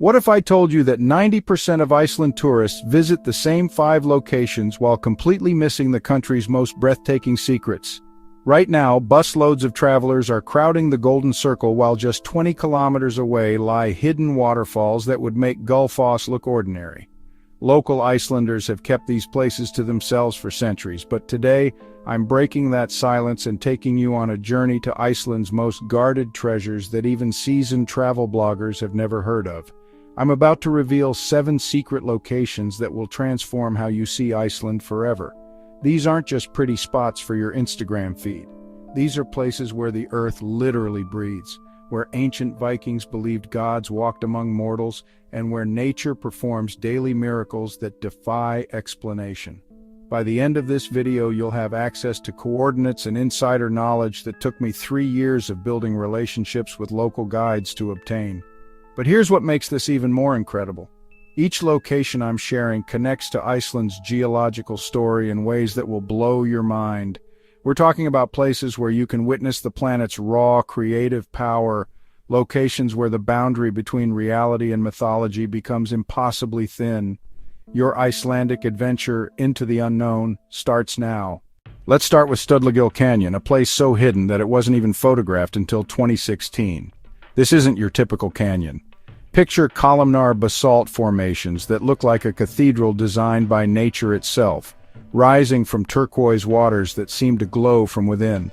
What if I told you that 90% of Iceland tourists visit the same 5 locations while completely missing the country's most breathtaking secrets? Right now, busloads of travelers are crowding the Golden Circle while just 20 kilometers away lie hidden waterfalls that would make Gullfoss look ordinary. Local Icelanders have kept these places to themselves for centuries, but today, I'm breaking that silence and taking you on a journey to Iceland's most guarded treasures that even seasoned travel bloggers have never heard of. I'm about to reveal 7 secret locations that will transform how you see Iceland forever. These aren't just pretty spots for your Instagram feed. These are places where the earth literally breathes, where ancient Vikings believed gods walked among mortals, and where nature performs daily miracles that defy explanation. By the end of this video, you'll have access to coordinates and insider knowledge that took me 3 years of building relationships with local guides to obtain. But here's what makes this even more incredible. Each location I'm sharing connects to Iceland's geological story in ways that will blow your mind. We're talking about places where you can witness the planet's raw, creative power, locations where the boundary between reality and mythology becomes impossibly thin. Your Icelandic adventure into the unknown starts now. Let's start with Studlagill Canyon, a place so hidden that it wasn't even photographed until 2016. This isn't your typical canyon. Picture columnar basalt formations that look like a cathedral designed by nature itself, rising from turquoise waters that seem to glow from within.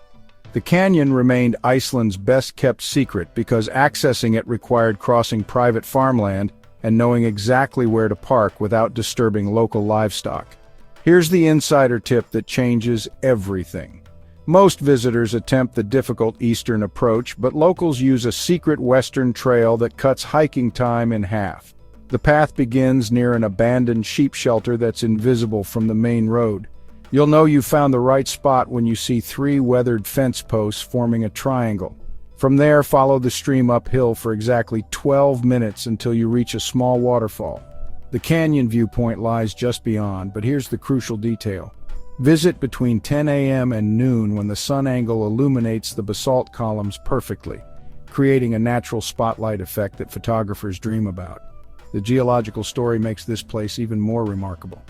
The canyon remained Iceland's best-kept secret because accessing it required crossing private farmland and knowing exactly where to park without disturbing local livestock. Here's the insider tip that changes everything. Most visitors attempt the difficult eastern approach, but locals use a secret western trail that cuts hiking time in half. The path begins near an abandoned sheep shelter that's invisible from the main road. You'll know you found the right spot when you see 3 weathered fence posts forming a triangle. From there, follow the stream uphill for exactly 12 minutes until you reach a small waterfall. The canyon viewpoint lies just beyond, but here's the crucial detail. Visit between 10 a.m. and noon when the sun angle illuminates the basalt columns perfectly, creating a natural spotlight effect that photographers dream about. The geological story makes this place even more remarkable.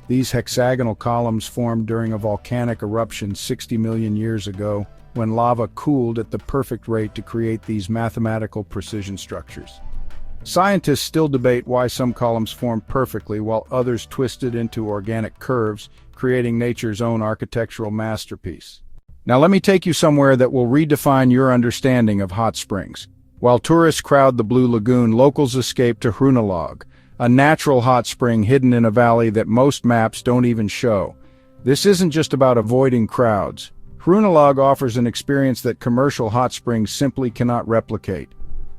These hexagonal columns formed during a volcanic eruption 60 million years ago, when lava cooled at the perfect rate to create these mathematical precision structures. Scientists still debate why some columns formed perfectly while others twisted into organic curves, creating nature's own architectural masterpiece. Now let me take you somewhere that will redefine your understanding of hot springs. While tourists crowd the Blue Lagoon, locals escape to Hrunalag, a natural hot spring hidden in a valley that most maps don't even show. This isn't just about avoiding crowds. Hrunalag offers an experience that commercial hot springs simply cannot replicate.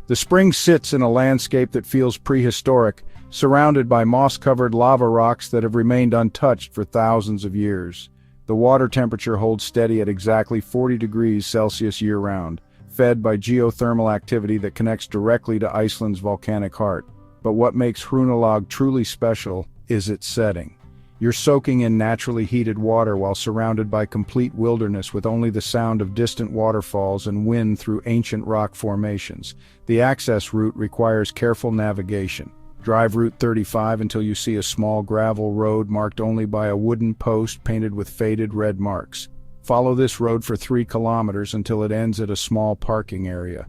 The spring sits in a landscape that feels prehistoric, surrounded by moss-covered lava rocks that have remained untouched for thousands of years. The water temperature holds steady at exactly 40 degrees Celsius year-round, fed by geothermal activity that connects directly to Iceland's volcanic heart. But what makes Hrunalag truly special is its setting. You're soaking in naturally heated water while surrounded by complete wilderness with only the sound of distant waterfalls and wind through ancient rock formations. The access route requires careful navigation. Drive Route 35 until you see a small gravel road marked only by a wooden post painted with faded red marks. Follow this road for 3 kilometers until it ends at a small parking area.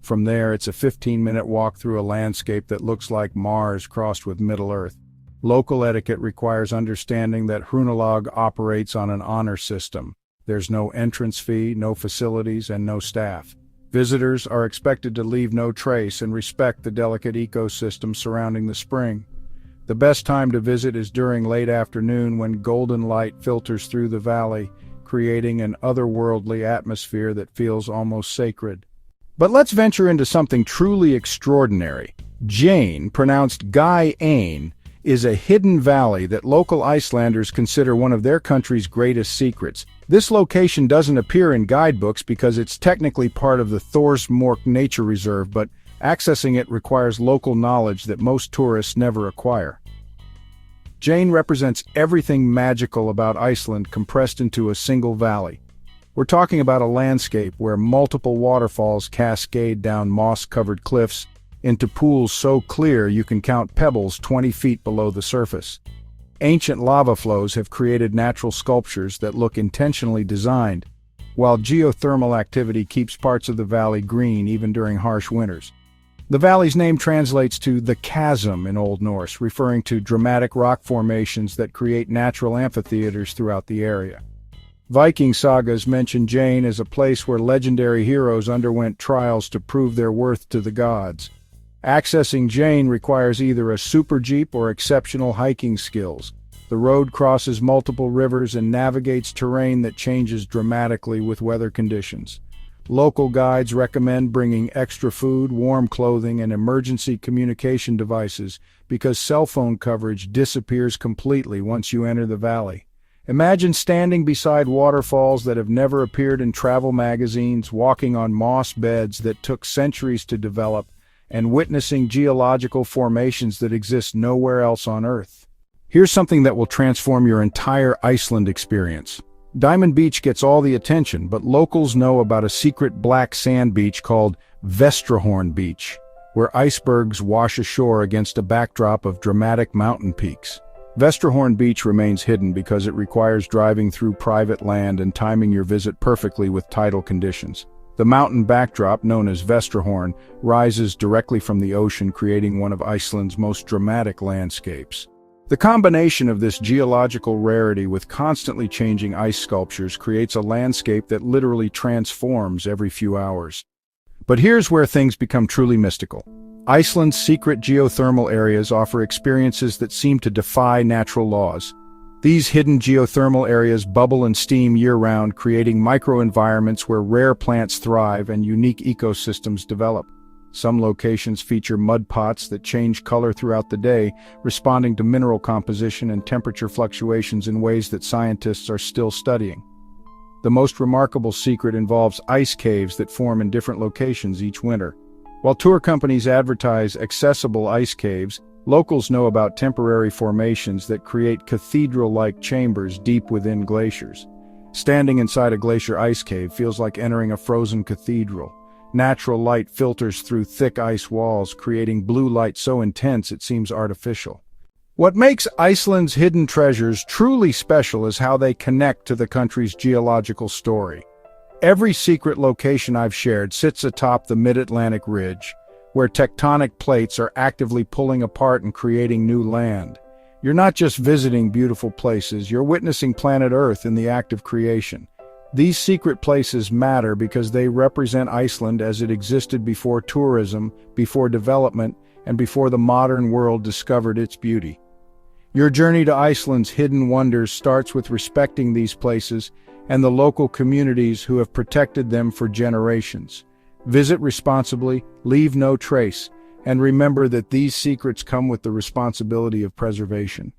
From there, it's a 15-minute walk through a landscape that looks like Mars crossed with Middle-earth. Local etiquette requires understanding that Hrunalag operates on an honor system. There's no entrance fee, no facilities, and no staff. Visitors are expected to leave no trace and respect the delicate ecosystem surrounding the spring. The best time to visit is during late afternoon when golden light filters through the valley, creating an otherworldly atmosphere that feels almost sacred. But let's venture into something truly extraordinary. Jane, pronounced Guy-Ain, is a hidden valley that local Icelanders consider one of their country's greatest secrets. This location doesn't appear in guidebooks because it's technically part of the Thorsmork Nature Reserve, but accessing it requires local knowledge that most tourists never acquire. Jane represents everything magical about Iceland compressed into a single valley. We're talking about a landscape where multiple waterfalls cascade down moss-covered cliffs, into pools so clear you can count pebbles 20 feet below the surface. Ancient lava flows have created natural sculptures that look intentionally designed, while geothermal activity keeps parts of the valley green even during harsh winters. The valley's name translates to the chasm in Old Norse, referring to dramatic rock formations that create natural amphitheaters throughout the area. Viking sagas mention Jane as a place where legendary heroes underwent trials to prove their worth to the gods. Accessing Jane requires either a super jeep or exceptional hiking skills. The road crosses multiple rivers and navigates terrain that changes dramatically with weather conditions. Local guides recommend bringing extra food, warm clothing, and emergency communication devices because cell phone coverage disappears completely once you enter the valley. Imagine standing beside waterfalls that have never appeared in travel magazines, walking on moss beds that took centuries to develop, and witnessing geological formations that exist nowhere else on Earth. Here's something that will transform your entire Iceland experience. Diamond Beach gets all the attention, but locals know about a secret black sand beach called Vestrahorn Beach, where icebergs wash ashore against a backdrop of dramatic mountain peaks. Vestrahorn Beach remains hidden because it requires driving through private land and timing your visit perfectly with tidal conditions. The mountain backdrop, known as Vestrahorn, rises directly from the ocean, creating one of Iceland's most dramatic landscapes. The combination of this geological rarity with constantly changing ice sculptures creates a landscape that literally transforms every few hours. But here's where things become truly mystical. Iceland's secret geothermal areas offer experiences that seem to defy natural laws. These hidden geothermal areas bubble and steam year-round, creating microenvironments where rare plants thrive and unique ecosystems develop. Some locations feature mud pots that change color throughout the day, responding to mineral composition and temperature fluctuations in ways that scientists are still studying. The most remarkable secret involves ice caves that form in different locations each winter. While tour companies advertise accessible ice caves, locals know about temporary formations that create cathedral-like chambers deep within glaciers. Standing inside a glacier ice cave feels like entering a frozen cathedral. Natural light filters through thick ice walls, creating blue light so intense it seems artificial. What makes Iceland's hidden treasures truly special is how they connect to the country's geological story. Every secret location I've shared sits atop the mid-Atlantic ridge, where tectonic plates are actively pulling apart and creating new land. You're not just visiting beautiful places, you're witnessing planet Earth in the act of creation. These secret places matter because they represent Iceland as it existed before tourism, before development, and before the modern world discovered its beauty. Your journey to Iceland's hidden wonders starts with respecting these places and the local communities who have protected them for generations. Visit responsibly, leave no trace, and remember that these secrets come with the responsibility of preservation.